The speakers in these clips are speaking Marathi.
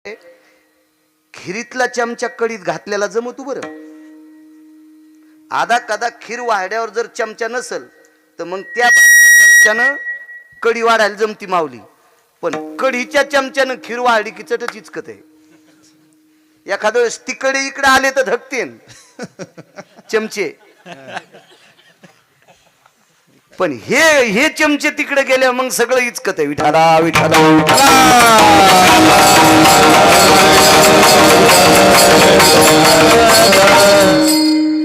खिरीतला चमचा कडीत घातलेला जमतो बरं. आधा कदा खीर वाढ्यावर जर चमचा नसल तर मग त्या चमच्यानं कडी वाढायला जमती माऊली. पण कढीच्या चमच्यानं खीर वाढली की चटच इचकत आहे. एखाद्या वेळेस तिकडे इकडे आले तर धकतेन चमचे, पण हे चमचे तिकडे गेले मग सगळं इचकत आहे. विठाला विठाला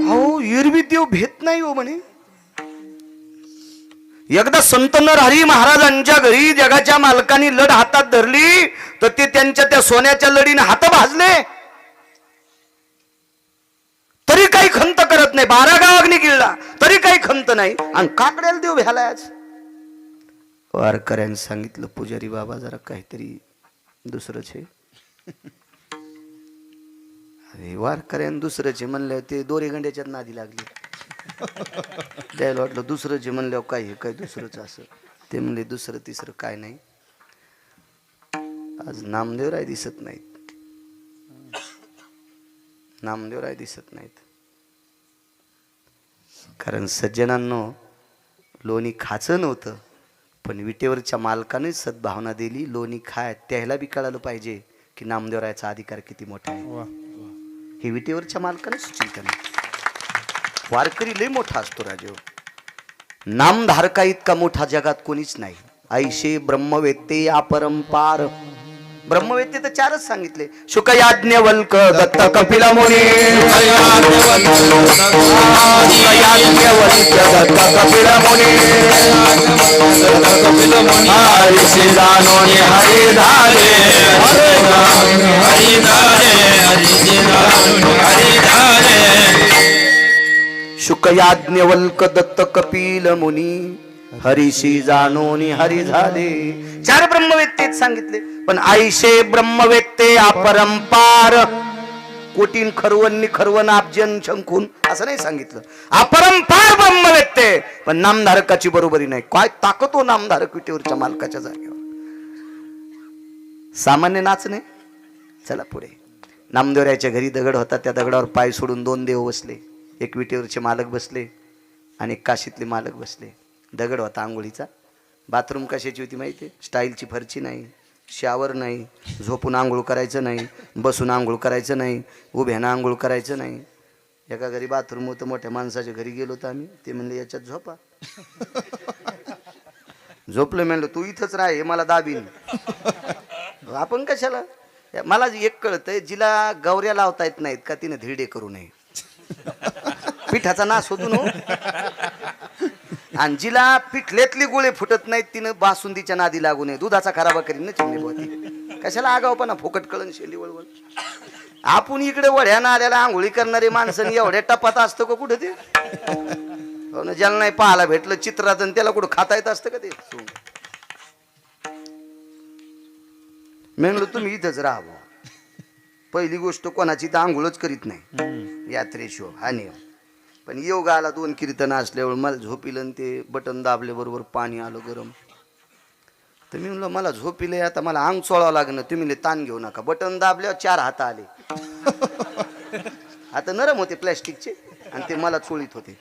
हो एरवी देव भेट नाही हो म्हणे. एकदा संत नरहरी महाराजांच्या घरी जगाच्या मालकाने लढ हातात धरली तर ते त्यांच्या त्या सोन्याच्या लढीने हात भाजले तरी काही खंत करत नाही. 12 गाव अग्नी गिळला तरी काही खंत नाही. आणि काकड्याला देव भ्यालाच. वारकऱ्याने सांगितलं पुजारी बाबा जरा काहीतरी दुसरंच आहे. अरे वारकऱ्याने दुसरंच आहे म्हणलं ते दोरे गंड्याच्यात नादी लागली. त्याला वाटलं दुसरंच आहे म्हणल्यावर काय काय दुसरंच असं. ते म्हणले दुसरं तिसरं काय नाही. आज नामदेवराय दिसत नाहीत. नामदेवराय दिसत नाहीत. कारण सज्जनांनो लोणी खायचं नव्हतं पण विटेवरच्या मालकाने सद्भावना दिली लोणी खाय. त्याला बी कळालं पाहिजे की नामदेवरायाचा अधिकार किती मोठा आहे. हे विटेवरच्या मालकाने सुचित केलं. वारकरी लय मोठा असतो राजो. नामधारका इतका मोठा जगात कोणीच नाही. ऐशे ब्रह्मवेत्ते अपरंपार. ब्रह्मवेत्ते तर 4च सांगितले. शुक याज्ञवल्क दत्त कपिल मुनी. दत्त कपिल मुनी. हरिषी जानोनी हरि धारे. शुक याज्ञवल्क दत्त कपिल मुनी. हरिषी जानोनी हरी झाले. 4 ब्रह्मवेत्तेच सांगितले. पण आईशे ब्रह्मवेत्ते अपरंपार. कोटीन खरवण खरवण अब्जन शंखून असं नाही सांगितलं. अपरंपार ब्रह्मवेत्ते. पण नामधारकाची बरोबरी नाही. काय ताकद हो नामधारक विटेवरच्या मालकाच्या जागेवर. सामान्य नाचणे. चला पुढे. नामदेवरायाच्या घरी दगड होता. त्या दगडावर पाय सोडून 2 देव बसले. एक विटेवरचे मालक बसले आणि एक काशीतले मालक बसले. दगड होता आंघोळीचा. बाथरूम कशाची होती माहिती आहे? स्टाईलची फरची नाही, शावर नाही, झोपून आंघोळ करायचं नाही, बसून आंघोळ करायचं नाही, उभ्यानं आंघोळ करायचं नाही. एका घरी बाथरूम होतं. मोठ्या माणसाच्या घरी गेलो होतो आम्ही. ते म्हणले याच्यात झोपा. झोपलं. म्हणलं तू इथंच राह हे मला दाबीन. आपण कशाला. मला एक कळतंय जिला गौऱ्या लावता येत नाहीत का तिने धिरडे करू नये. पिठाचा नाश होतो ना. आणि जिला पिठल्यातली गोळे फुटत नाहीत तिनं बासुंदीच्या नादी लागू नये. दुधाचा खराबा करीन ना चिमणी बोती. कशाला आगावपणा फुकट कळण शेली वळवळ. आपण इकडे वड्यानं आल्याला आंघोळी करणारे माणसं एवढ्या टपात असतं का कुठं ते. हो ना. ज्याला नाही पाहायला भेटलं चित्रात त्याला कुठं खाता येत असतं का ते. म्हणलं तुम्ही इथंच राहा. पहिली गोष्ट कोणाची तर आंघोळच करीत नाही यात्रेशिवाय हा नियम. पण योगाला 2 कीर्तन असल्यावर मला झोपिलं ते बटन दाबले बरोबर पाणी आलं गरम. तर मी म्हणलं मला झोपिले आता मला अंग चोळावं लागणं. तुम्ही ताण घेऊ नका. बटन दाबल्यावर 4 हात आले. आता नरम होते प्लॅस्टिकचे आणि ते मला चोळीत होते.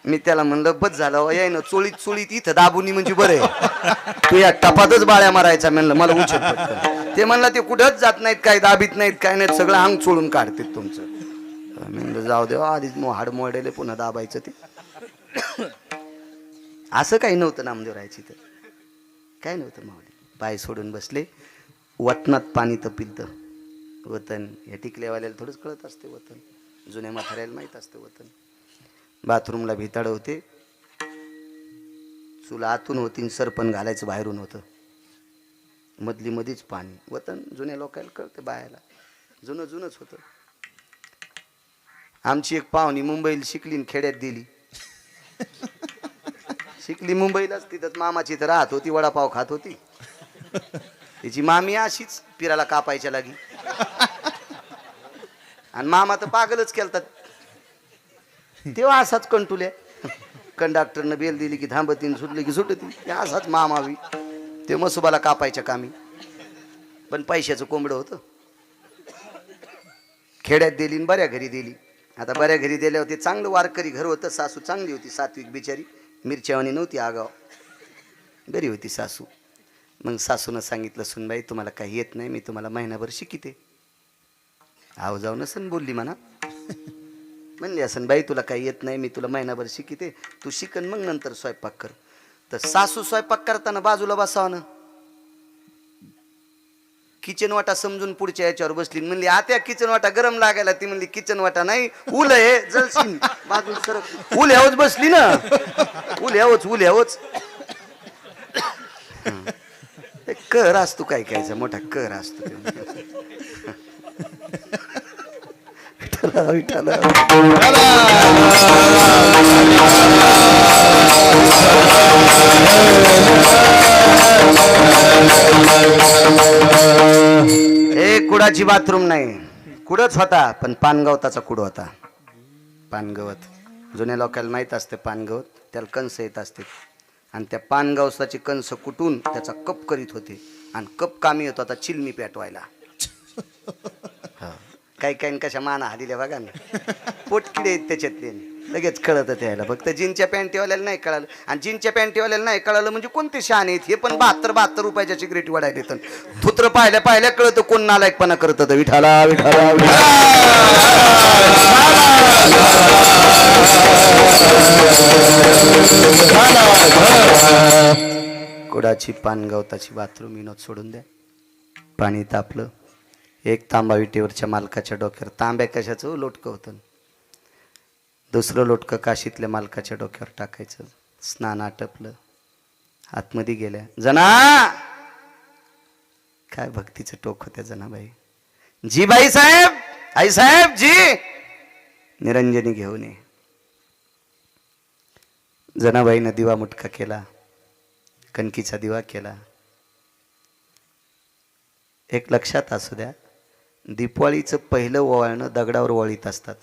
मी त्याला म्हणलं बस झालं याय ना चोळीत चोळीत इथं दाबुनी म्हणजे बरं आहे. तू या टपातच बाळ्या मारायचा. म्हणलं मला उचल पटकन. ते म्हणलं ते कुठंच जात नाहीत काय दाबीत नाहीत काय नाहीत सगळं अंग चोळून काढते तुमचं. म्हणलं जाऊ देवा आधीच हाड मोडेले पुन्हा दाबायचं ते. असं काही नव्हतं नामदेवरायची तर काय नव्हतं. माऊली पाय सोडून बसले. वतनात पाणी तपिलतं. वतन या टिकल्यावाल्याला थोडंच कळत असते वतन. जुन्या म्हाताऱ्याला माहीत असतं वतन. बाथरूमला भिताड होते. चूल आतून होती सरपण घालायचं बाहेरून होतं. मधली मधीच पाणी. वतन जुन्या लोकांना कळतं बायाला. जुनं जुनंच होतं. आमची एक पाहुणी मुंबईला शिकली खेड्यात दिली. शिकली मुंबईलाच. तिथंच मामाची तर राहत होती. वडापाव खात होती. तिची मामी अशीच पिराला कापायच्या लागी. आणि मामा तर पागलच केलतात. तेव्हा असाच कंटुल्या. कंडक्टरनं बेल दिली की थांबतीन सुटली की सुटती. असाच मामावी ते मसुबाला कापायच्या कामी. पण पैशाचं कोंबडं होतं. खेड्यात दिली आणि बऱ्या घरी दिली. आता बऱ्या घरी दिल्यावर ते चांगलं वारकरी घर होतं. सासू चांगली होती, सात्विक बिचारी, मिरच्यावानी नव्हती, आगाव बरी होती सासू. मग सासूनं सांगितलं, सुनबाई तुम्हाला काही येत नाही, मी तुम्हाला महिनाभर शिकिते. आव जाऊ नसन बोलली म्हणा. म्हणली असन बाई तुला काही येत नाही, मी तुला महिनाभर शिकिते, तू शिकन मग नंतर स्वयंपाक कर. तर सासू स्वयंपाक करताना बाजूला बसावं, किचन वाटा समजून पुढच्या याच्यावर बसली. म्हणली आत्या किचन वाटा गरम लागायला. ती म्हणली किचन वाटा नाही, उल आहे जलशील बाजून सरक. उल ह्यावच बसली ना, उल ह्यावच. कर असतो काय कायचा मोठा कर असतो. विठाला कुडाची बाथरूम नाही, कुडच होता, पण पानगवताचा कुड होता. पानगवत जुन्या लोकांना माहीत असते. पानगवत त्याला कंस येत असते, आणि त्या पानगवताची कंस कुटून त्याचा कप करीत होते. आणि कप कामी येतो आता चिलमी पेटवायला. काही काही कशा माना हादिल्या बघा ना, पोटकिडे आहेत त्याच्यातले, लगेच कळत त्याला. फक्त जीनच्या पॅन्टीवाल्याला नाही कळालं, आणि जीनच्या पॅन्टीवाल्याला नाही कळालं म्हणजे कोणते शान आहेत हे. पण 72 रुपयाच्या सिगरेट वाढायला येतं. थुत्र पाहिल्या कळतं कोण नालायकपणा करत. विठाला विठाला कुडाची पानगवताची बाथरूम विनोद सोडून द्या. पाणी तापलं. एक तांबा विटेवरच्या मालकाच्या डोक्यावर. तांब्या कशाचं लोटकं होतं. दुसरं लोटकं काशीतल्या मालकाच्या डोक्यावर टाकायचं. स्नान आटपलं, आतमध्ये गेल्या. जना काय भक्तीचं टोक होत्या जनाबाई. जी बाई साहेब, आई साहेब जी, निरंजनी घेऊन ये. जनाबाईनं दिवा मुटका केला, कणकीचा दिवा केला. एक लक्षात असू द्या, दीपावलीचं पहिलं ओवाळणं दगडावर वळीत असतात.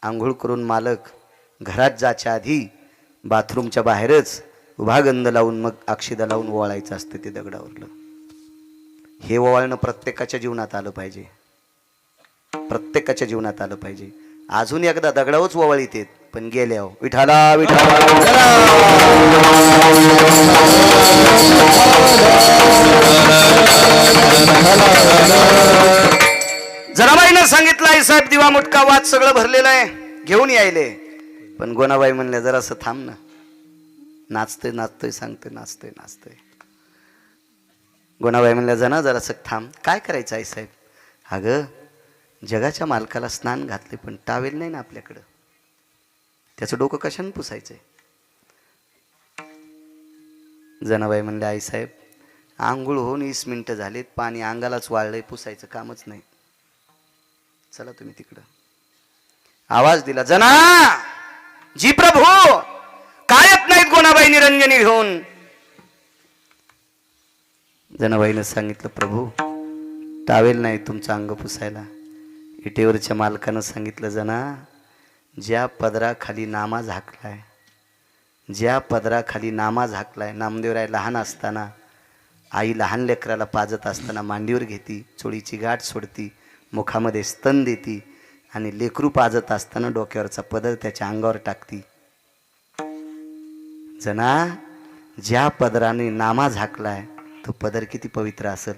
आंघोळ करून मालक घरात जायच्या आधी बाथरूमच्या बाहेरच उभा गंध लावून मग अक्षिदा लावून ओवाळायचं असतं ते दगडावरलं. हे ओवाळणं प्रत्येकाच्या जीवनात आलं पाहिजे, प्रत्येकाच्या जीवनात आलं पाहिजे. अजून एकदा दगडावच ओवाळीत येत, पण गेल्यावर विठाला विठाला. जनाबाईनं सांगितलं आई साहेब दिवा मुटका वाद सगळं भरलेलं आहे, घेऊन यायले. पण गोनाबाई म्हणल्या जरासं थांब ना. नाचतोय नाचतोय सांगतोय, नाचतोय नाचतोय. गोनाबाई म्हणल्या जना जरासं थांब. काय करायचं आई साहेब. अगं जगाच्या मालकाला स्नान घातले, पण टावेल नाही ना आपल्याकडं, त्याचं डोकं कशाने पुसायचंय. जनाबाई म्हणले आई साहेब आंघोळ होऊन 20 मिनिटं झालेत, पाणी अंगालाच वाळलंय, पुसायचं कामच नाही, चला तुम्ही तिकडं. आवाज दिला जना जी प्रभू. काय येत नाहीत गोनाबाई निरंजनी घेऊन. जनाबाईनं सांगितलं प्रभू टावेल नाही तुमचं अंग पुसायला. इटेवरच्या मालकानं सांगितलं जना ज्या पदराखाली नामा झाकलाय, ज्या पदराखाली नामा झाकलाय. नामदेवराय लहान असताना आई लहान लेकराला पाजत असताना मांडीवर घेती, चोळीची गाठ सोडती, मुखामध्ये स्तन देती, आणि लेकरू पाजत असताना डोक्यावरचा पदर त्याच्या अंगावर टाकती. जना ज्या पदराने नामा झाकलाय तो पदर किती पवित्र असेल,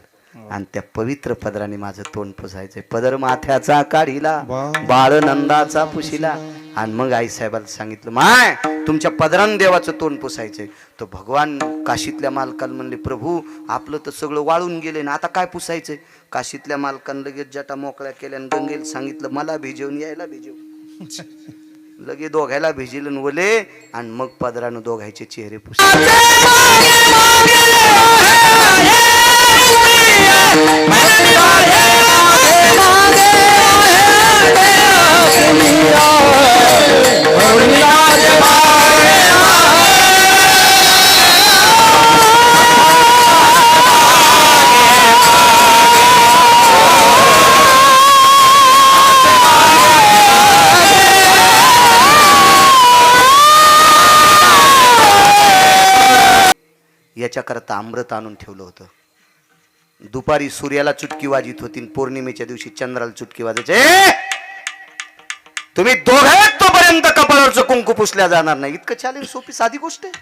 आणि त्या पवित्र पदराने माझं तोंड पुसायचंय. पदर माथ्याचा काढिला, बाळ नंदाचा पुशिला. आणि मग आई साहेबाला सांगितलं माय तुमच्या पदरान देवाचं तोंड पुसायचंय. तो भगवान काशीतल्या मालकाला म्हणले प्रभू आपलं तर सगळं वाळून गेले ना, आता काय पुसायचंय. काशीतल्या मालकानं लगेच जटा मोकळ्या केल्या आणि गंगेला सांगितलं मला भिजवून यायला भिजव. लगे दोघायला भिजिलं वले, आणि मग पदरानं दोघायचे चेहरे पुसले. याच्याकरता अमृत आणून ठेवलं होतं. दुपारी सूर्याला चुटकी वाजित होती, पौर्णिमेच्या दिवशी चंद्राला चुटकी वाजायचे. तुम्ही दोघे तोपर्यंत कपाळावरचं कुंकू पुसल्या जाणार नाही. इतकं चॅलेंज, सोपी साधी गोष्ट आहे.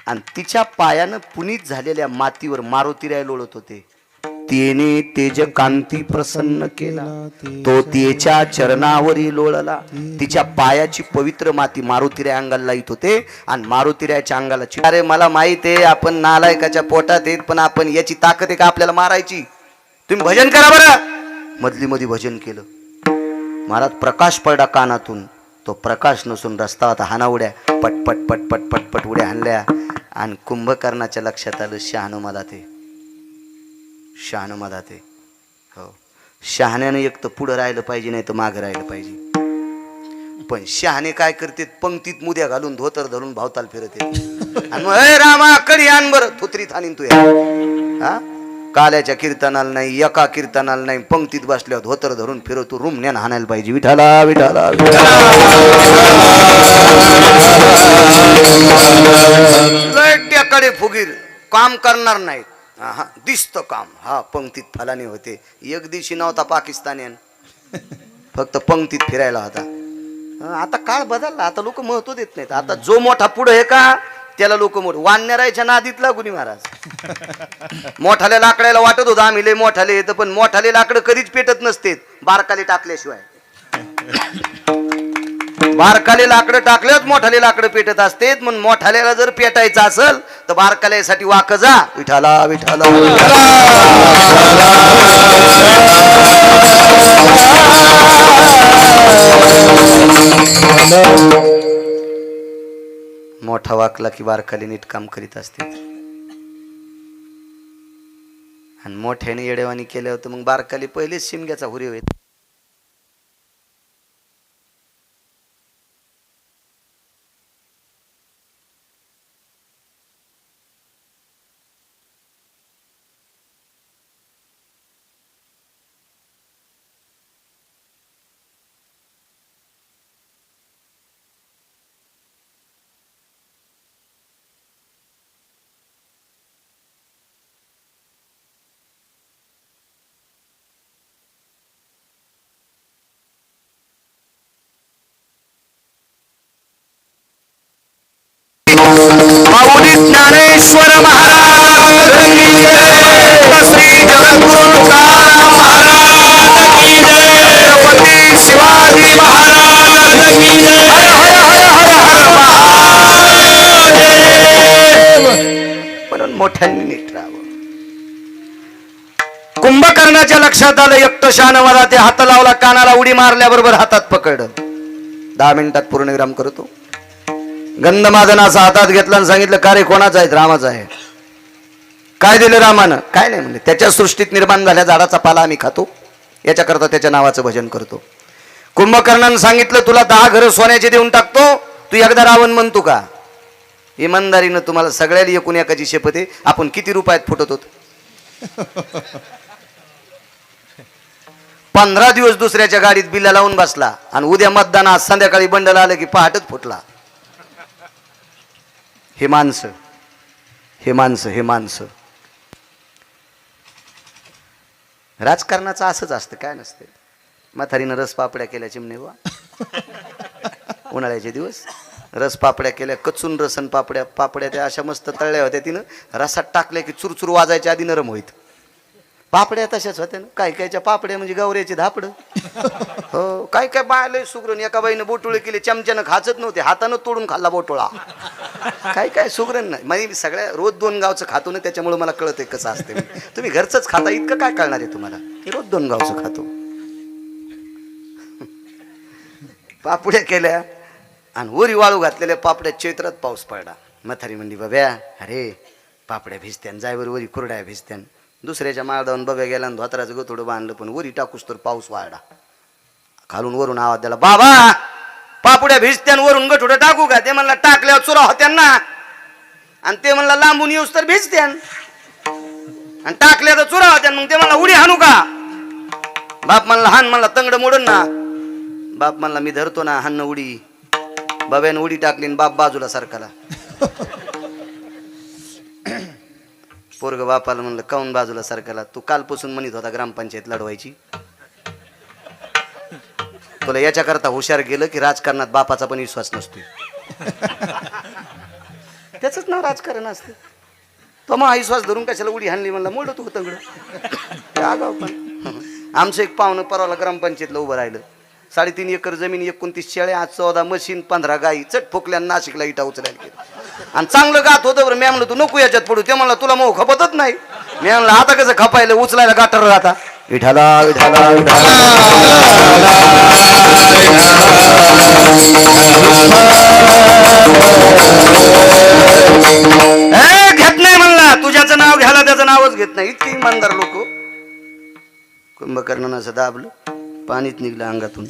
आणि तिच्या पायानं पुनीत झालेल्या मातीवर मारुतीराय लोळत होते. तेने तेज कांती प्रसन्न केला, तो तिच्या चरणावरी लोळला. तिच्या पायाची पवित्र माती मारुतीराय अंगाला लाईत होते आणि मारुतीरायच्या अंगाला अरे मला माहित आहे आपण नालायकाच्या पोटात येत, पण आपण याची ताकद आहे का आपल्याला मारायची. तुम्ही भजन करा बरं. मधली मध्ये भजन केलं. मला प्रकाश पडला कानातून. तो प्रकाश नसून रस्ता होता. हाना उड्या पटपट पटपट पटपट उड्या हाणल्या आणि कुंभकर्णाच्या लक्षात आलं शहाणं मला ते, शहाणं मला ते. हो, शहाण्यानं एक तर पुढं राहिलं पाहिजे, नाही तर मागं राहिलं पाहिजे. पण शहाणे काय करते, पंक्तीत मुद्या घालून धोतर धरून भावताल फिरते आणि मग ए रामा कडी आण बरं, थुत्रीत आणीन तू. हा, काल्याच्या कीर्तनाला नाही, एका कीर्तनाला नाही, पंक्तीत बसल्यावर धोतर धरून फिरवतो. रुमण्यानं हाणायला पाहिजे. विठाला विठाला कडे फुगीर काम करणार नाहीत. हा दिसतं काम. हा पंक्तीत फलाने होते. एक दिवशी नव्हता पाकिस्तानीयन, फक्त पंक्तीत फिरायला होता. आता काळ बदलला. आता लोक महत्व देत नाहीत. आता जो मोठा पुढे आहे का त्याला लोक मोठ. वानरायच्या नादीत लागुनी महाराज. मोठाले लाकडाला वाटत होतं आम्ही लय मोठाले येतं, पण मोठाले लाकडं कधीच पेटत नसते बारकाले टाकल्याशिवाय. बारकाले लाकडं टाकल्याच मोठाले लाकडं पेटत असते. म्हणून मोठाल्याला जर पेटायचं असेल तर बारकाल्यासाठी वाक जा. विठाला विठाला मोठा वाकला की बारकाली नीट काम करीत असते. आणि मोठ्याने येडेवानी केलं होतं मग बारकाली पहिलेच शिमग्याचा हुरी होईल. ज्ञानेश्वर महाराज श्री जगद्गुरु तुकाराम महाराज की जय. छत्रपती शिवाजी महाराज की जय. हर हर हर हर हर महादेव. म्हणून मोठ्यांनी नीट राहावं. कुंभकर्णाच्या लक्षात आलं एकटं शान मला ते. हात लावला कानाला, उडी मारल्याबरोबर हातात पकडलं. 10 मिनिटात पूर्णविराम करतो. गंधमादनाचा हातात घेतला आणि सांगितलं का रे कोणाचा आहे? रामाचा आहे. काय दिलं रामानं? काय नाही म्हणले, त्याच्या सृष्टीत निर्माण झाल्या झाडाचा पाला आम्ही खातो, याच्याकरता त्याच्या नावाचं भजन करतो. कुंभकर्णानं सांगितलं तुला 10 घरं सोन्याचे देऊन टाकतो, तू एकदा रावण म्हणतो का? इमानदारीनं तुम्हाला सगळ्याला एकूण एकाची शपथ आहे. आपण किती रुपयात फुटत होतो? 15 दिवस दुसऱ्याच्या गाडीत बिल्ला लावून बसला आणि उद्या मतदान, आज संध्याकाळी बंडल आलं की पहाटच फुटला. हे माणसं, हे माणसं, हे माणसं. राजकारणाचं असंच असतं, काय नसतं. म्हातारीनं रस पापड्या केल्या चिमणेवा. उन्हाळ्याचे दिवस रस पापड्या केल्या, कचून रसन पापड्या. पापड्या त्या अशा मस्त तळल्या होत्या. तिनं रसात टाकल्या की चुरचुर वाजायच्या आधी नरम होईत. पापड्या तशाच होत्या ना. काय कायच्या पापड्या म्हणजे गवऱ्याचे धापड. हो, काय काय बायले सुगरण. एका बाईनं बोटोळे केले, चमच्यानं खाचत नव्हते, हातानं तोडून खाल्ला बोटोळा. काय काय सुगरण नाही. म्हणजे मी सगळ्या रोज 2 गावचं खातो ना, त्याच्यामुळे मला कळत आहे कसं असते. तुम्ही घरचंच खाता, इतकं काय कळणार आहे तुम्हाला. मी रोज 2 गावचं खातो. पापड्या केल्या आणि वरी वाळू घातलेल्या पापड्या. चैत्रात पाऊस पडला. म्हातारी म्हणली बाब्या अरे पापड्या भिजत्यान, जायवर वरी कुरड्या भिजत्यान. दुसऱ्याच्या माळदावून बब्या गेला आणि धोत्राचं गोथोडं बांधलं, पण वरी टाकूस तर पाऊस वाढला. खालून वरून आवाज द्याला, बाबा पापड्या भिजत्यान, वरून गठोडं टाकू का? ते म्हणला टाकल्यावर चुरा होत्यान ना. आणि ते म्हणला लांबून येऊस तर भिजत्यान, आणि टाकल्या तर चुरा होत्यान. मग ते म्हणला उडी हाणू का? बाप म्हणला हान. म्हणला तंगड मोडून ना. बाप म्हणला मी धरतो ना, हान उडी. बाब्यानं उडी टाकली आणि बाप बाजूला सरकाला. पोरग बापाला म्हणलं काऊन बाजूला सारखाला, तू कालपासून म्हणत होता ग्रामपंचायत लढवायची. तुला याच्याकरता हुशार गेलं की राजकारणात बापाचा पण विश्वास नसतो. त्याच नाव राजकारण असते. तो मग विश्वास धरून कशाला उडी हाणली म्हणला, मोड तू तंगड आगाव. पण आमचं एक पाहुणं परवाला ग्रामपंचायतला उभं राहिलं. 3.5 एकर जमीन, 29 शेळ्या, 14 मशीन, 15 गाई, चट फुकल्या नाशिकला इटा उचलायला गेलं. आणि चांगलं गात होतं बरं. मी म्हणलं तू नको याच्यात पडू. ते म्हणला तुला मग खपतच नाही. मी म्हणलं आता कसं खपायला, उचलायला गाठर राहता. विठाला विठाला घेत नाही म्हणला. तुझ्याचं नाव घ्यायला त्याचं नावच घेत नाही. इतकी इमानदार लोक. कुंभकर्णानं असं दाबलं, पाणीच निघलं अंगातून.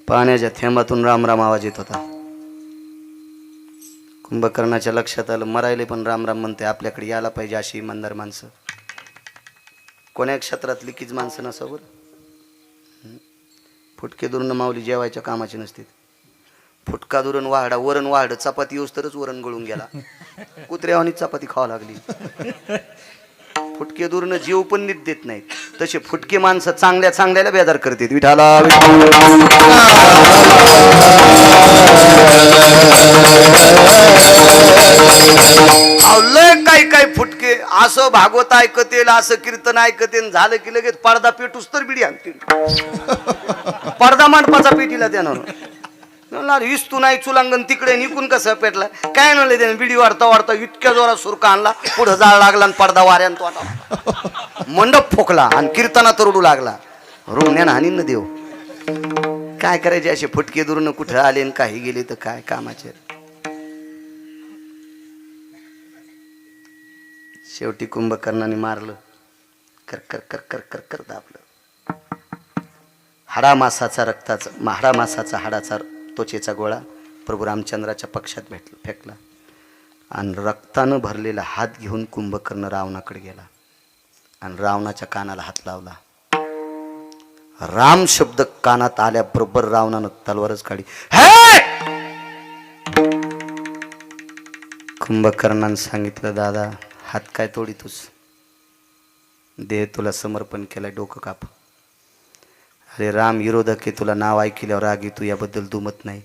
पाण्याच्या थेंबातून राम राम आवाज येत होता. कुंभकर्णाच्या लक्षात आलं, मरायले पण राम राम म्हणते, आपल्याकडे यायला पाहिजे अशी इमानदार माणसं. कोण्या क्षेत्रातली कीच माणसं नसावर. फुटके दुरून माऊली जेवायच्या कामाची नसते. फुटका दुरण वाहडा, वरण वाहड, चपाती येऊस तरच वरण गळून गेला. कुत्र्यावानी चपाती खावा लागली. फुटके दुरण जीव पण नीट देत नाहीत. तसे फुटके माणसं चांगल्या चांगल्याला बेजार करतात. विठाला काय काय फुटके असं भागवत ऐकतेल, असं कीर्तन ऐकतेल, झालं की लगेच पडदा पेटूस तर बिडी आणतील. पडदा मांडपाचा पेटीला त्यानं इस्तू नाही चुलांगण तिकडे निकून कसं पेटला काय म्हणलं त्याने. बिडी वाढता वाढता इतक्या जोरात सुरका आणला, पुढं जाळ लागला आणि पडदा वाऱ्यान तो आता मंडप फोकला आणि कीर्तनात रडू लागला. रुग्ण्यानं हानी न देव. काय करायचे असे फुटके दुरून कुठं आले आणि काही गेले तर काय कामाचे. शेवटी कुंभकर्णाने मारलं. कर कर कर कर कर कर दाबलं. हाडामासाचा हाडाचा त्वचेचा गोळा प्रभू रामचंद्राच्या पक्षात फेकला आणि रक्तानं भरलेला हात घेऊन कुंभकर्ण रावणाकडे गेला आणि रावणाच्या कानाला हात लावला. राम शब्द कानात आल्याबरोबर रावणानं तलवारच काढली. कुंभकर्णानं सांगितलं, दादा हात काय तोडीतोस, देह तुला समर्पण केलाय, डोकं काप. अरे राम विरोधक आहे, तुला नाव ऐकल्यावर राग येतो याबद्दल दुमत नाही,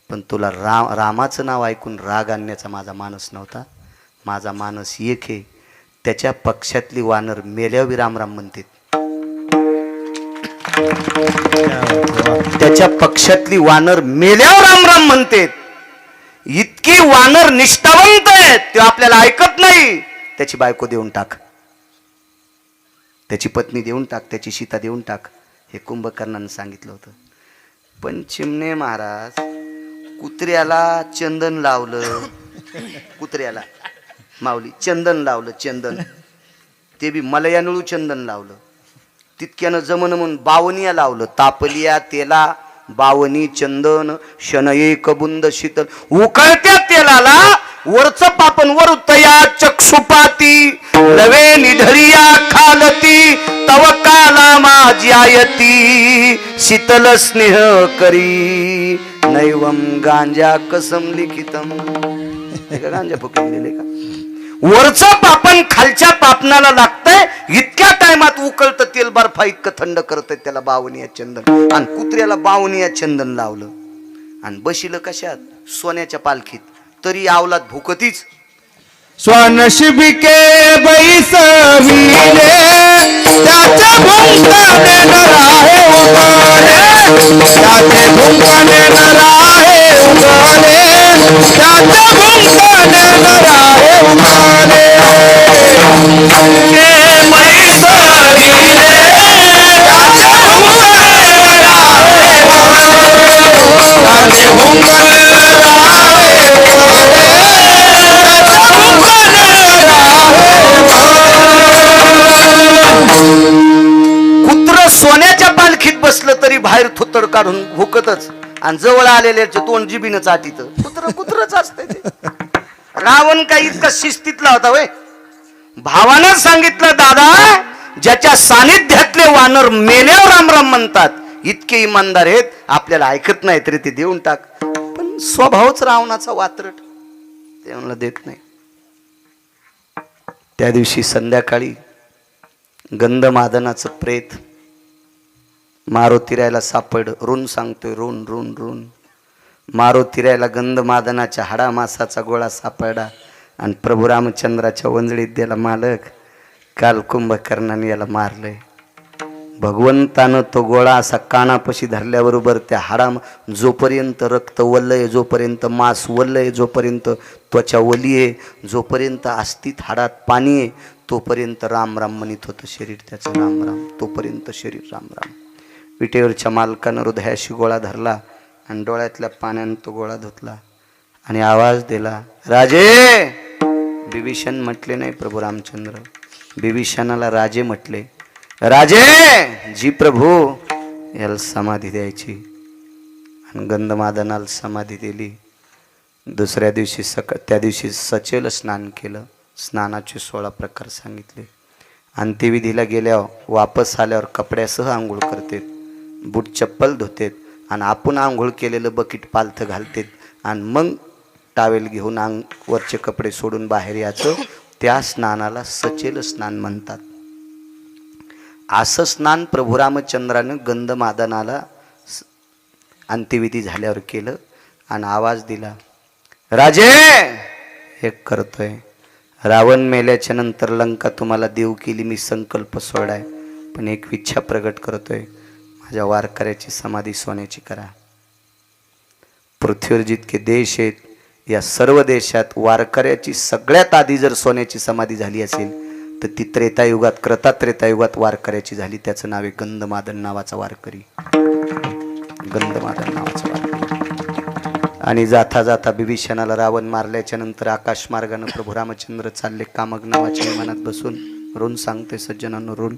पण तुला रामाचं नाव ऐकून राग आणण्याचा माझा मानस नव्हता. माझा मानस एक आहे, त्याच्या पक्षातली वानर मेल्यावर राम राम म्हणतात. त्याच्या पक्षातली वानर मेल्यावर राम राम म्हणतात. इतकी वानर निष्ठावंत आहेत, ते आपल्याला ऐकत नाही. त्याची बायको देऊन टाक, त्याची पत्नी देऊन टाक, त्याची सीता देऊन टाक, हे कुंभकर्णानं सांगितलं होतं. पण चिमणे महाराज कुत्र्याला चंदन लावलं. कुत्र्याला माऊली चंदन लावलं, चंदन, ते बी मलयानळू चंदन लावलं. तितक्यानं जमन म्हणून बावनिया लावलं. तापलिया तेला बावनी चंदन शनये कबुंद शीतल. उकळत्या तेलाला वरचं पापन वर तया चक्षुपाती नवे निधरिया खालती तव काला माझ्यायती शीतल स्नेह करी नैवम गांजा कसम लिखितम. गांजा फुकून दिले का. वरचं पापन खालच्या पापनाला लागतंय. इतक्या टायमात उकळतं तेल बर्फा इतकं थंड करतंय त्याला बावनिया चंदन. आणि कुत्र्याला बावनिया चंदन लावलं आणि बशिलं कशात, सोन्याच्या पालखीत. तरी आवलात भुकतीच. स्वानशिबिके बैसविले त्याच्या भुंकाने नराहे उगले, त्याचे भुंकाने नराहे उगले, त्याच्या भुंकाने नराहे उगले. के बैसविले त्याच्या भुंकाने नराहे उगले, त्याचे भुंकाने कुत्र सोन्याच्या पालखीत बसलं तरी बाहेर थुत्तड काढून भुकतच आणि जवळ आलेल्याचे तोंड जिबीनं चाटीत. कुत्रच असतंय ते. रावण काही इतका शिस्तीतला होता वय. भावानं सांगितलं, दादा ज्याच्या सानिध्यातले वानर मेल्यावर राम राम म्हणतात, इतके इमानदार आहेत, आपल्याला ऐकत नाही तरी ते देऊन टाक. पण स्वभावच रावणाचा वात्रट. ते म्हणलं देत नाही. त्या दिवशी संध्याकाळी गंधमादनाचं प्रेत मारुतीरायला सापड. ऋण सांगतोय, ऋण ऋण ऋण. मारुतीरायला गंधमादनाच्या हाडामासाचा गोळा सापडला आणि प्रभू रामचंद्राच्या वंजळीत दिला, मालक काल कुंभकर्णाने याला मारलंय. भगवंतानं तो गोळा असा कानापाशी धरल्याबरोबर त्या हाडा, जोपर्यंत रक्त वल्लय, जोपर्यंत मांस वल्लय, जोपर्यंत त्वचा ओली आहे, जोपर्यंत अस्थित हाडात पाणी आहे, तोपर्यंत राम राम म्हणत होतं शरीर त्याचं, राम राम, तोपर्यंत शरीर राम राम. विटेवरच्या मालकानं हृदयाशी गोळा धरला आणि डोळ्यातल्या पाण्यानं तो गोळा धुतला आणि आवाज दिला, राजे. बिभीषण म्हटले नाही प्रभू रामचंद्र, बिभीषणाला राजे म्हटले. राजे जी प्रभू, याला समाधी द्यायची. आणि गंधमादनाला समाधी दिली. दुसऱ्या दिवशी त्या दिवशी सचेल स्नान केलं. स्नानाचे 16 प्रकार सांगितले. अंत्यविधीला गेल्यावर वापस आल्यावर कपड्यासह आंघोळ करतेत, बूट चप्पल धुतेत आणि आपण आंघोळ केलेलं बकीट पालथं घालतेत आणि मग टावेल घेऊन वरचे कपडे सोडून बाहेर यायचं. त्या स्नानाला सचेल स्नान म्हणतात. असं स्नान प्रभू रामचंद्रानं गंधमादनाला अंत्यविधी झाल्यावर केलं आणि आवाज दिला, राजे. एक करतोय, रावण मेल्याच्या नंतर लंका तुम्हाला देऊ केली, मी संकल्प सोडाय, पण एक इच्छा प्रगट करतोय, माझ्या वारकऱ्याची समाधी सोन्याची करा. पृथ्वीवर जितके देश आहेत, या सर्व देशात वारकऱ्याची सगळ्यात आधी जर सोन्याची समाधी झाली असेल तर ती त्रेतायुगात, त्रेतायुगात वारकऱ्याची झाली. त्याचं नाव आहे गंधमादन नावाचा वारकरी. गंधमादन नावाचा वारकरी. आणि जाता जाता बिभीषणाला रावण मारल्याच्या नंतर आकाश मार्गानं प्रभू रामचंद्र चालले कामग नावाच्या विमानात बसून. ऋण सांगते सज्जनांनो, ऋण.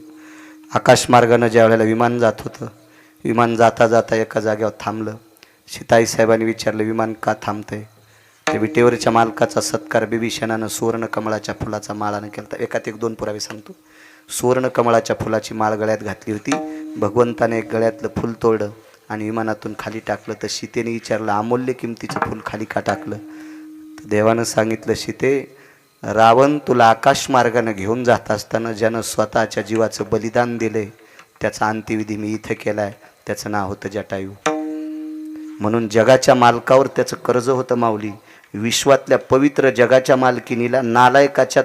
आकाश मार्गानं ज्या वेळेला विमान जात होतं, विमान जाता जाता एका जागेवर थांबलं. सीताई साहेबांनी विचारलं, विमान का थांबतंय? त्या विटेवरच्या मालकाचा सत्कार बिभीषणानं सुवर्ण कमळाच्या फुलाचा माळानं केला. एकात एक 2 पुरावे सांगतो. सुवर्ण कमळाच्या फुलाची माळ गळ्यात घातली होती. भगवंताने एक गळ्यातलं फुल तोडलं आणि विमानातून खाली टाकलं. तर सीतेने विचारलं, अमूल्य किमतीचं फुल खाली का टाकलं? तर देवानं सांगितलं, सीते, रावण तुला आकाश मार्गानं घेऊन जात असताना ज्यानं स्वतःच्या जीवाचं बलिदान दिलंय त्याचा अंत्यविधी मी इथं केलाय. त्याचं नाव होतं जटायू. म्हणून जगाच्या मालकावर त्याचं कर्ज होतं माऊली. विश्वातल्या पवित्र जगाच्या मालकिनीला नालायकाच्या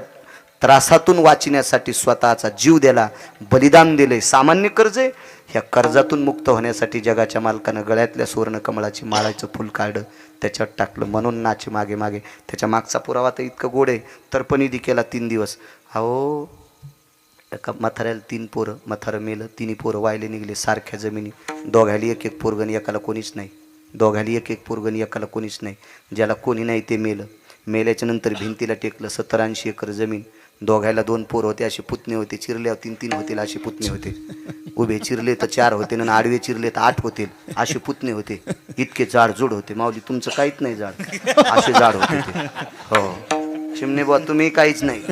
त्रासातून वाचण्यासाठी स्वतःचा जीव दिला, बलिदान दिले. सामान्य कर्ज आहे. ह्या कर्जातून मुक्त होण्यासाठी जगाच्या मालकानं गळ्यातल्या सुवर्ण कमळाची माळाचं फुल काढलं, त्याच्यात टाकलं. म्हणून नाचे मागे मागे. त्याच्या मागचा पुरावा तर इतकं गोड आहे. तर्पणिधी केला 3 दिवस. अहो, एका म्हाताऱ्याला 3 पोरं, म्हातारं मेलं, 3 पोरं वायले निघले सारख्या जमिनी. दोघाली एक पोरगण, एकाला कोणीच नाही. दोघाली एक पोरगण, एकाला कोणीच नाही. ज्याला कोणी नाही ते मेलं. मेल्याच्या नंतर भिंतीला टेकलं. 70-80 एकर जमीन. दोघायला 2 पोरं होते, असे पुतणे होते. चिरल्यावर 3-3 होतील असे पुतणे होते. उभे चिरले तर 4 होते आणि आडवे चिरले तर 8 होतील असे पुतणे होते. इतके जाडजूड होते. माऊली तुमचं काहीच नाही जाड, असे जाड होते ते. हो चिमणे बुवा, तुम्ही काहीच नाही,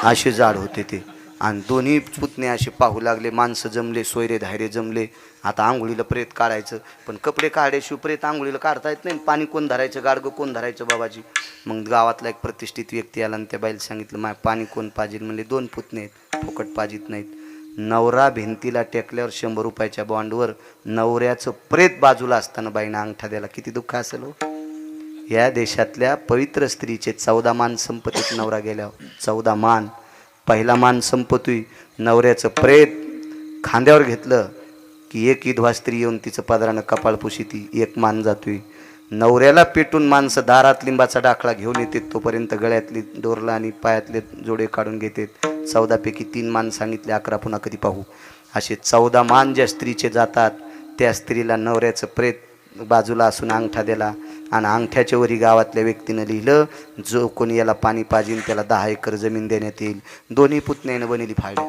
असे जाड होते ते. आणि दोन्ही पुतणे असे पाहू लागले. माणसं जमले, सोयरे धायरे जमले. आता आंघोळीला प्रेत काढायचं, पण कपडे काढायशिवाय प्रेत आंघोळीला काढता येत नाही. पाणी कोण धरायचं, गाडगं कोण धरायचं बाबाजी? मग गावातला एक प्रतिष्ठित व्यक्ती आला आणि त्या बाईला सांगितलं, माय पाणी कोण पाजील? म्हणले 2 पुतणे आहेत, फुकट पाजीत नाहीत. नवरा भिंतीला टेकल्यावर 100 रुपयाच्या बॉन्डवर नवऱ्याचं प्रेत बाजूला असताना बाईनं अंगठा द्याला. किती दुःख असेल हो. या देशातल्या पवित्र स्त्रीचे 14 मान संपत्तीत नवरा गेल्यावर 14 मान. पहिला मान संपतोय, नवऱ्याचं प्रेत खांद्यावर घेतलं की एक विधवा स्त्री येऊन तिचं पदरानं कपाळ पुशीती, 1 मान जातोय. नवऱ्याला पेटून माणसं दारात लिंबाचा डाकळा घेऊन येते, तोपर्यंत गळ्यातली डोरला आणि पायातले जोडे काढून घेतात. 14 पैकी 3 मान सांगितले, 11 पुन्हा कधी पाहू. असे 14 मान ज्या स्त्रीचे जातात, त्या स्त्रीला नवऱ्याचं प्रेत बाजूला असून अंगठा दिला. आणि अंगठ्याच्या वरी गावातल्या व्यक्तीनं लिहिलं, जो कोणी याला पाणी पाजीन त्याला 10 एकर जमीन देण्यात येईल. दोन्ही पुतण्यानं बनेली फाळल्या.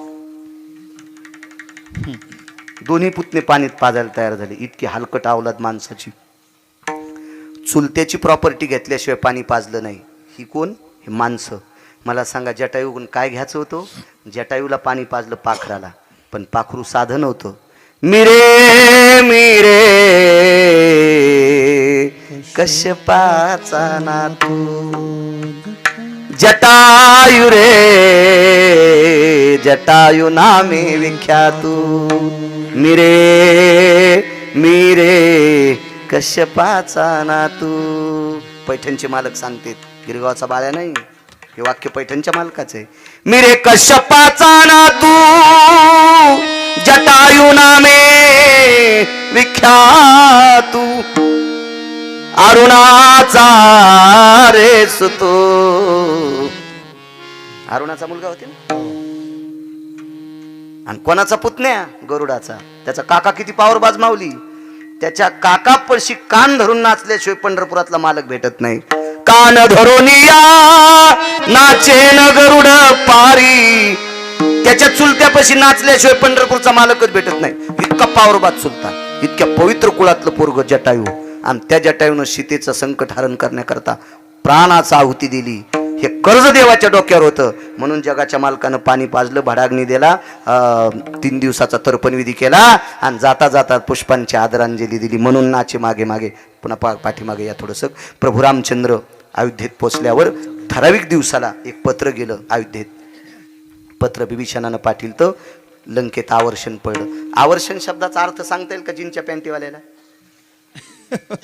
दोन्ही पुतणे पाण्यात पाजायला तयार झाले. इतकी हलकट अवलाद माणसाची. चुलत्याची प्रॉपर्टी घेतल्याशिवाय पाणी पाजलं नाही. ही कोण? हे माणसं. मला सांगा, जटायूकडून काय घ्यायचं होतं? जटायूला पाणी पाजलं पाखराला, पण पाखरू साधं नव्हतं. मिरे मिरे कश्यपाचा नातू, जटायु रे जटायु नामे विख्यातू मिरे मिरे कश्यपाचा नातू. पैठणचे मालक सांगतात, गिरगावचा बाळ्या नाही, हे वाक्य पैठणच्या मालकाचं आहे. मिरे कश्यपाचा नातू जटायु नामे विख्यातू अरुणाचा रे सुतो. अरुणाचा मुलगा होते ना, आणि कोणाचा पुतण्या? गरुडाचा. त्याचा काका किती पावरबाज माऊली, त्याच्या काका पडशी कान धरून नाचल्याशिवाय पंढरपुरातला मालक भेटत नाही. कान धरून या नाचेन गरुड पारी, त्याच्या चुलत्यापाशी नाचल्याशिवाय पंढरपूरचा मालकच भेटत नाही. इतका पावरबाज चुलता, इतक्या पवित्र कुळातलं पोरग जटायू. आणि त्या जटायूनं सीतेचं संकट हरण करण्याकरता प्राणाचा आहुती दिली. हे कर्ज देवाच्या डोक्यावर होतं, म्हणून जगाच्या मालकानं पाणी पाजलं, भडाग्नी दिला, 3 दिवसाचा तर्पणविधी केला आणि जाता जाता पुष्पांची आदरांजली दिली. म्हणून नाचे मागे मागे. पुन्हा पाठीमागे या थोडंसं. प्रभू रामचंद्र अयोध्येत पोचल्यावर ठराविक दिवसाला एक पत्र गेलं अयोध्येत. पत्र बिभीषणानं पाठील तर लंकेत आवर्षण पडलं. आवर्षण शब्दाचा अर्थ सांगता येईल का जीनच्या पॅन्टीवाल्याला?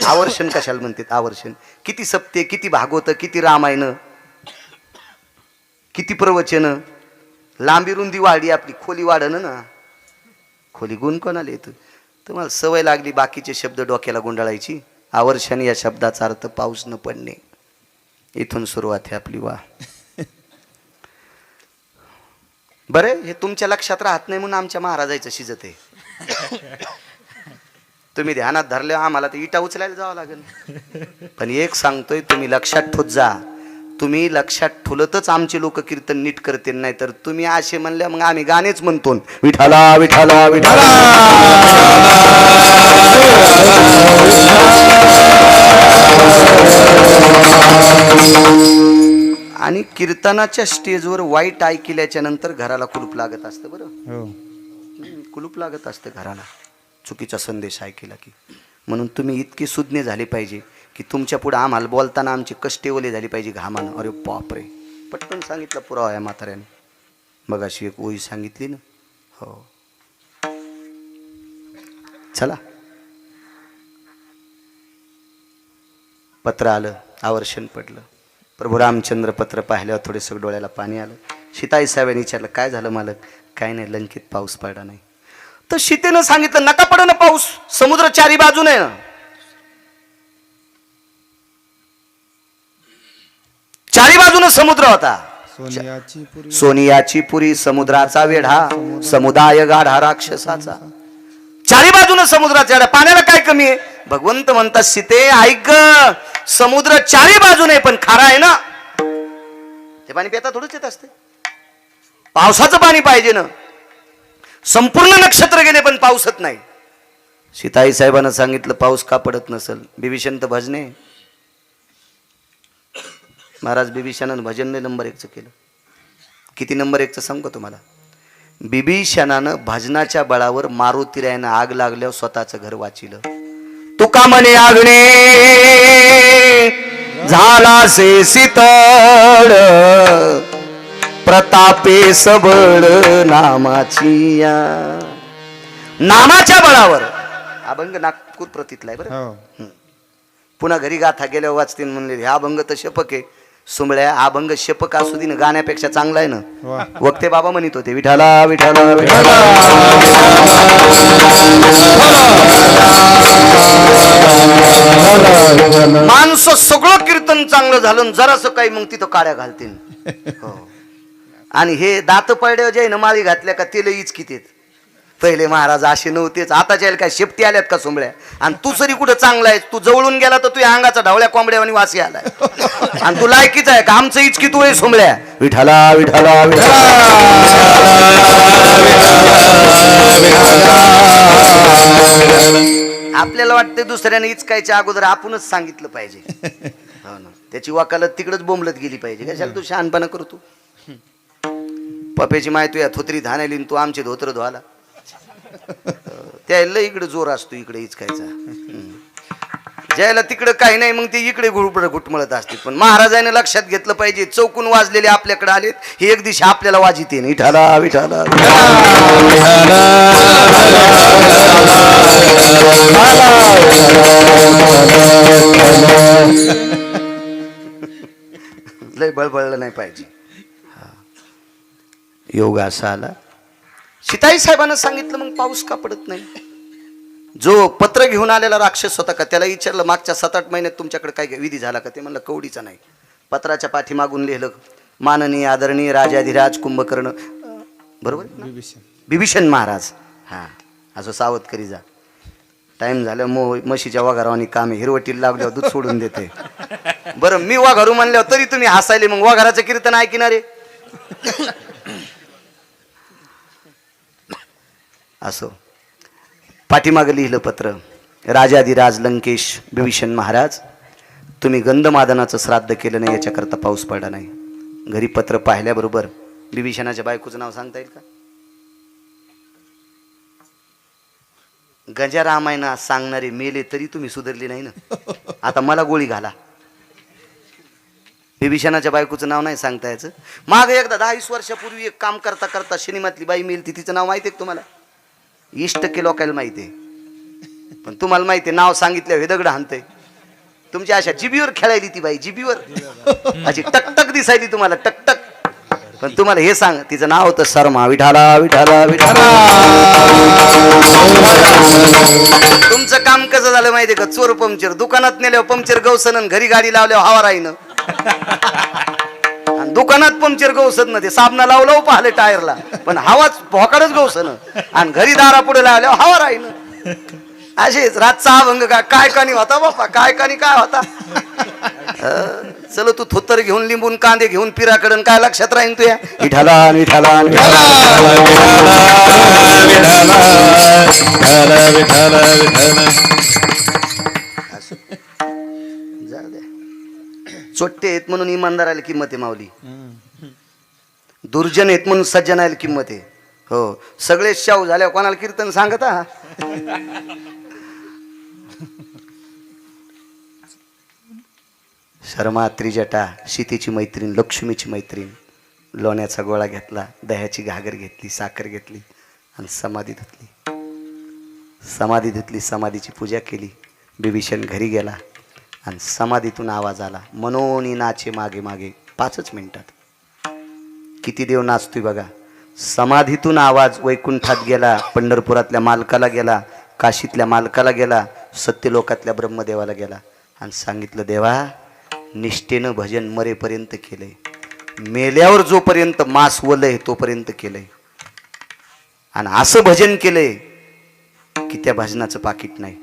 आवर्षण कशाला म्हणतात? आवर्षण किती सप्ते, किती भागवत, किती रामायण, किती प्रवचन. लांबी रुंदी वाढली आपली, खोली वाढन ना. खोली गुण कोणाला येतं? तुम्हाला सवय लागली बाकीचे शब्द डोक्याला गुंडाळायची. आवर्षण या शब्दाचा अर्थ पाऊस न पडणे. इथून सुरुवात आहे आपली. वा बरे, हे तुमच्या लक्षात राहत नाही म्हणून आमच्या महाराजाचं शिजत आहे. तुम्ही ध्यानात धरले, आम्हाला तर इटा उचलायला जावं लागेल. पण एक सांगतोय, तुम्ही लक्षात ठेवत जा. तुम्ही लक्षात ठेवलतच आमचे लोक कीर्तन नीट करते, नाही तर तुम्ही असे म्हणल्या मग आम्ही गाणेच म्हणतो, विठाला विठाला विठाला. आणि कीर्तनाच्या स्टेजवर वाईट ऐकल्याच्या नंतर घराला कुलूप लागत असतं. बरं, कुलूप लागत असतं घराला चुकीचा संदेश ऐकला की. म्हणून तुम्ही इतके सुज्ञ झाले पाहिजे की तुमच्या पुढे आम्हाला बोलताना आमची कष्टे ओले झाली पाहिजे घामानं. अरे बापरे, पटकन सांगितलं पुरावा या म्हाताऱ्याने. मग अशी एक ओळी सांगितली ना. हो चला, पत्र आलं, आवर्षण पडलं. प्रभू रामचंद्र पत्र पाहिल्यावर थोडेसं डोळ्याला पाणी आलं. सीताई साहेबांनी विचारलं, काय झालं मालक? काय नाही, लंकेत पाऊस पडला नाही. तर सीतेनं सांगितलं, नका पड ना पाऊस, समुद्र चारी बाजूने ना. चारी बाजूने समुद्र होता. सोनियाची पुरी समुद्राचा वेढा, समुदाय गाढा राक्षसाचा. चारी बाजूने समुद्राचा वेढा. पाण्याला काय कमी आहे? भगवंत म्हणतात, सीते ऐक, समुद्र चारी बाजूने पण खारा आहे ना. ते पाणी पिता थोडंच येत असते. पावसाचं पाणी पाहिजे ना. संपूर्ण नक्षत्र गेले पण पाऊसच नाही. सीताई साहेबांना सांगितलं, पाऊस का पडत नसल? बिभीषण तर भजने. महाराज बिभीषणानं भजनने नंबर 1चं केलं. किती नंबर 1चं सांगू का तुम्हाला? बिभीषणानं भजनाच्या बळावर मारुतीरायानं आग लागल्यावर स्वतःचं घर वाचिलं. तुका म्हणे आगणे झाला से शीतळ, प्रतापे सबळ नामाची या. नामाच्या बळावर. अभंग नागपूर प्रतीतला आहे बरं. पुन्हा घरी गाथा गेल्यावर वाचतील म्हणले, हा अभंग तर शपक आहे. सुंबळ्या, अभंग शपक असू दे ना, गाण्यापेक्षा चांगला आहे ना. वक्ते बाबा म्हणत होते, विठाला विठाला विठाला. माणसं सगळं कीर्तन चांगलं झालं, जरासं काही मग तिथं काड्या घालतील. आणि हे दात पडल्यावर जे ना माळी घातल्या का तेल इचकित. पहिले महाराज असे नव्हतेच. आताच्या काय शेपटी आल्यात का सोंबळ्या? आणि तू सरी कुठं चांगला आहेस? तू जवळून गेला तर तुझ्या अंगाचा ढवळ्या कोंबड्यावानी वासी आलाय. आणि तू लायकीचा आहे का? आमचं इचकी तू आहे सोंबळ्या. विठाला विठाला विठाला. आपल्याला वाटतं दुसऱ्याने इचकायच्या अगोदर आपणच सांगितलं पाहिजे. हो ना, त्याची वकालत तिकडच बोंबलत गेली पाहिजे. कशाला तू शहाणपणा करतो? पप्याची माय तुया थोतरी धाण्याली, तू आमचे धोत्र धुवाला. त्याला इकडे जोर असतो, इकडे इचकायचा. ज्याला तिकडं काही नाही मग ते इकडे घुटमळत असते. पण महाराजांनी लक्षात घेतलं पाहिजे, चौकून वाजलेले आपल्याकडे आलेत, हे एक दिवशी आपल्याला वाजिते. विठाला विठाला लय बळबळलं नाही पाहिजे. योग असा आला, सीताई साहेबांना सांगितलं मग पाऊस का पडत नाही. जो पत्र घेऊन आलेला राक्षस होता का, त्याला विचारलं मागच्या 7-8 महिन्यात तुमच्याकडे काय विधी झाला का. ते म्हणलं कवडीचा नाही. पत्राच्या पाठीमागून लिहिलं, माननीय आदरणीय राजाधिराज कुंभकर्ण, बरोबर बिभीषण महाराज. हा असं सावध करी जा. टाइम झालं म्हशीच्या वाघारावानी काम हिरवटीला लागल्यावर दूध सोडून देते. बरं मी वाघारू म्हणल्यावर तरी तुम्ही हसायले, मग वाघाराचं कीर्तन ऐकणारे. असो, पाठीमागं लिहिलं पत्र, राजाधिराज लंकेश बिभीषण महाराज, तुम्ही गंधमादनाचं श्राद्ध केलं नाही याच्याकरता पाऊस पडला नाही. घरी पत्र पाहिल्याबरोबर बिभीषणाच्या बायकोचं नाव सांगता येईल का. गजा रामायणा सांगणारे मेले तरी तुम्ही सुधारले नाही ना. आता मला गोळी घाला. बिभीषणाच्या बायकोचं नाव नाही सांगता यायचं. माग एकदा 10-20 वर्षापूर्वी एक काम करता करता सिनेमातली बाई मिळती, तिचं नाव माहिती आहे तुम्हाला. 20% लोकांना माहिती आहे, पण तुम्हाला माहिती आहे नाव सांगितल्यावर हे दगड हाणतंय. तुमच्या अशा जिबीवर खेळायली ती बाई, जिबीवर अशी टकटक दिसायली तुम्हाला, टकटक. पण तुम्हाला हे सांग, तिचं नाव होतं शर्मा. विठाला विठाला विठाला. तुमचं काम कसं झालं माहितीये का, चोर पंक्चर. दुकानात नेल्यावर पंक्चर गवसन, घरी गाडी लावल्यावर हवा राहीनं. दुकानात पंक्चर गवसन, ते साबणा लावलं पाहिलं टायरला, पण हवाच भोकाडच गवसन. आणि घरी दारा पुढे लावल्यावर हवा राहीनं. असेच रातचा अभंग काय कानी होता बापा, काय कानी काय होता. चलो तू थोत्तर घेऊन लिंबून कांदे घेऊन पिराकडून काय लक्षात राहीन तुया. विठाला विठाला चोट्टे आहेत म्हणून इमानदाराला किंमत आहे माऊली. दुर्जन आहेत म्हणून सज्जनाला किंमत आहे. हो, सगळे शाहू झाल्यावर कोणाला कीर्तन सांगता. शर्मा त्रिजटा, सीतेची मैत्रीण, लक्ष्मीची मैत्रीण, लोण्याचा गोळा घेतला, दह्याची घागर घेतली, साखर घेतली आणि समाधी धुतली. समाधी धुतली, समाधीची पूजा केली. बिभीषण घरी गेला आणि समाधीतून आवाज आला, मनोनी नाचे मागे मागे. 5च मिनिटात किती देव नाचतोय बघा. समाधीतून आवाज वैकुंठात गेला, पंढरपुरातल्या मालकाला गेला, काशीतल्या मालकाला गेला, सत्यलोकातल्या ब्रह्मदेवाला गेला आणि सांगितलं, देवा निष्ठेनं भजन मरेपर्यंत केलंय, मेल्यावर जोपर्यंत मास वलय तोपर्यंत केलंय. आणि असं भजन केलंय की त्या भजनाचं पाकिट नाही.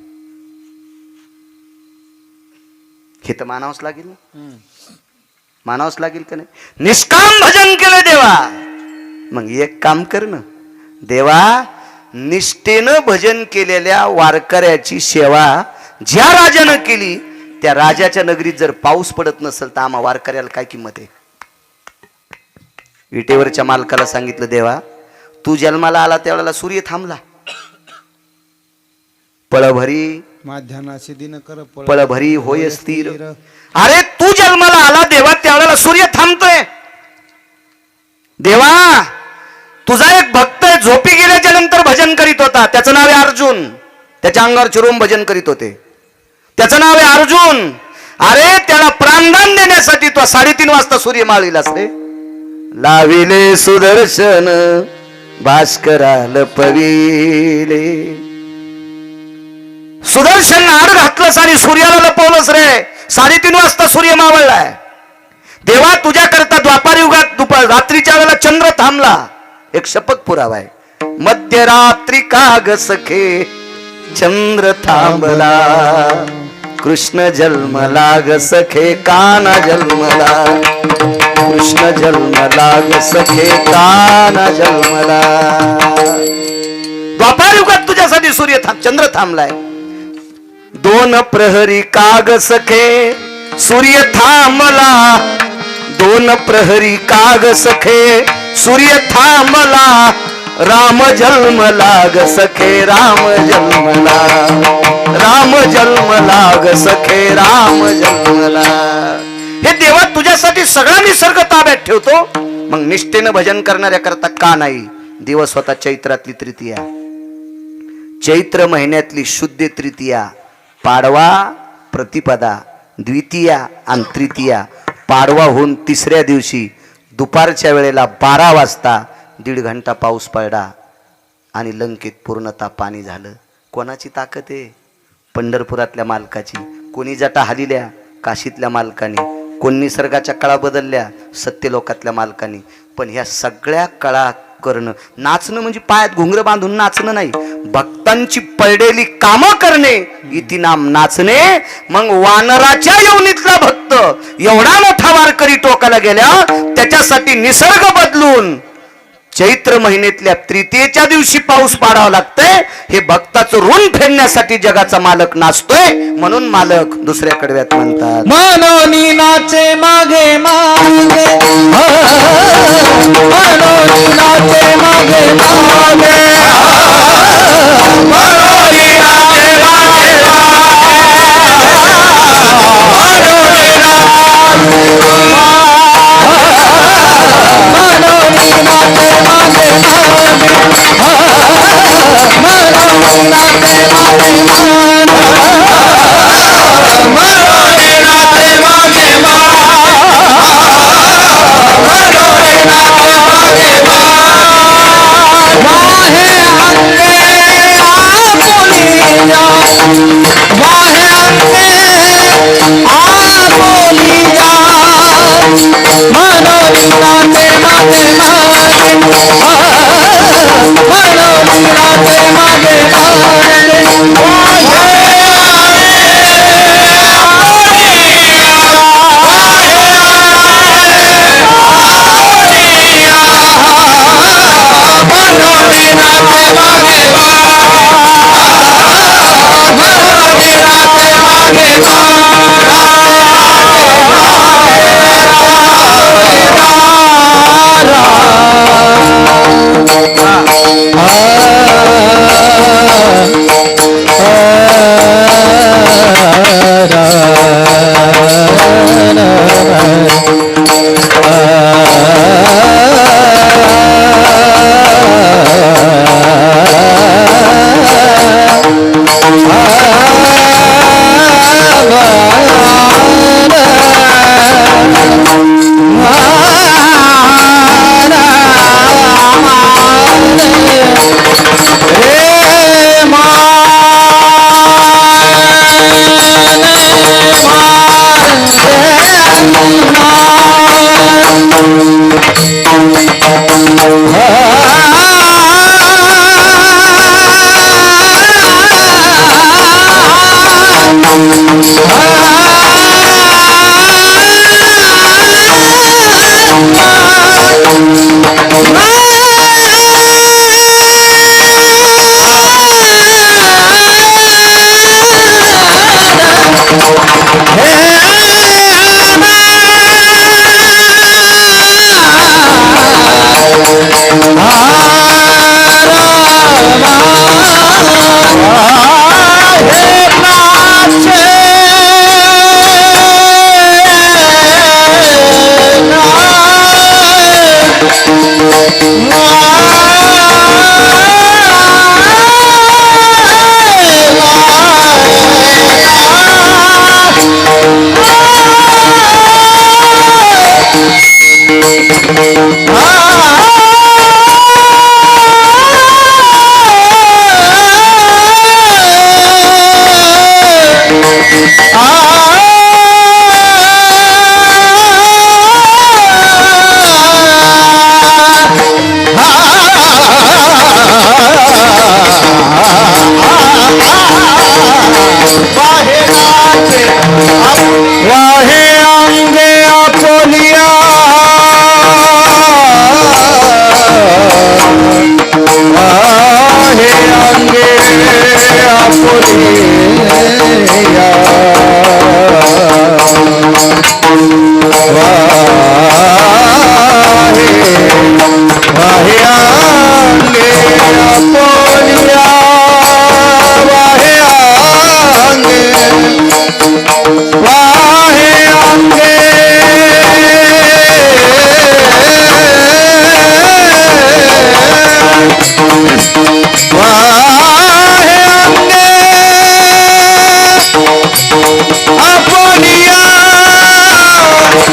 हे तर मानावंच लागेल ना, मानावंच लागेल का नाही. निष्काम भजन केलं देवा. मग एक काम कर ना देवा, निष्ठेनं भजन केलेल्या वारकऱ्याची सेवा ज्या राजानं केली, त्या राजाच्या नगरीत जर पाऊस पडत नसेल तर आम्हा वारकऱ्याला काय किंमत आहे. विटेवरच्या मालकाला सांगितलं, देवा तू जन्माला आला त्यावेळेला सूर्य थांबला, पळभरी माध्यानाचे दिन कर पळभरी होय स्थिर. अरे तू जन्माला आला देवा त्यावेळेला सूर्य थांबतोय. देवा तुझा एक भक्त झोपी गेल्याच्या नंतर भजन करीत होता, त्याचं नाव आहे अर्जुन. त्याच्या अंगावर चिरून भजन करीत होते, त्याचं नाव आहे अर्जुन. अरे त्याला प्राणदान देण्यासाठी तो 3:30 वाजता सूर्य माळीला असले. लाविले सुदर्शन भास्कराल पविले. सुदर्शन आड घातलंस आणि सूर्याला लपवलंस रे. 3:30 वाजता सूर्य मावळलाय. देवा तुझ्या करता द्वापार युगात रात्रीच्या वेळेला चंद्र थांबला. एक शपथ पुरावा आहे. मध्यरात्री काग सखे चंद्र थांबला, कृष्ण जन्मला ग सखे काना जन्मला, कृष्ण जन्मला ग सखे काना जन्मला. द्वापार युगात तुझ्यासाठी सूर्य चंद्र थांबलाय. 2 प्रहरी काग सखे सूर्य थांबला, 2 प्रहरी काग सखे सूर्य थांबला, राम जन्मला ग सखे राम जन्मला. राम जन्मला ग सखे राम जन्मला. हे देवा तुझ्यासाठी सगळा निसर्ग ताब्यात ठेवतो, मग निष्ठेनं भजन करणाऱ्या करता का नाही? दिवस होता चैत्रातली तृतीया, चैत्र महिन्यातली शुद्ध तृतीया, पाडवा प्रतिपदा, द्वितीया आणि तृतीया. पाडवा होऊन तिसऱ्या दिवशी दुपारच्या वेळेला 12 वाजता 1.5 घंटा पाऊस पडला आणि लंकेत पूर्णतः पाणी झालं. कोणाची ताकद आहे? पंढरपुरातल्या मालकाची. कोणी जटा हलिल्या? काशीतल्या मालकाने. कोण निसर्गाच्या कळा बदलल्या? सत्यलोकातल्या मालकाने. पण ह्या सगळ्या कळा करणं, नाचणं म्हणजे पायात घुंगर बांधून नाचणं नाही, भक्तांची पडलेली कामं करणे इति नाम नाचणे. मग वानराच्या योनीतला भक्त एवढा मोठा वारकरी टोकाला गेल्या, त्याच्यासाठी निसर्ग बदलून चैत्र महिन्यातल्या तृतीयेच्या दिवशी पाऊस पाडावा लागतंय. हे भक्ताचं ऋण फेडण्यासाठी जगाचा मालक नाचतोय, म्हणून मालक दुसऱ्या कडव्यात म्हणतात मनोनी नाचे मागे मागे, मनोनी नाचे मागे मागे, मनोनी नाचे मागे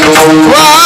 वा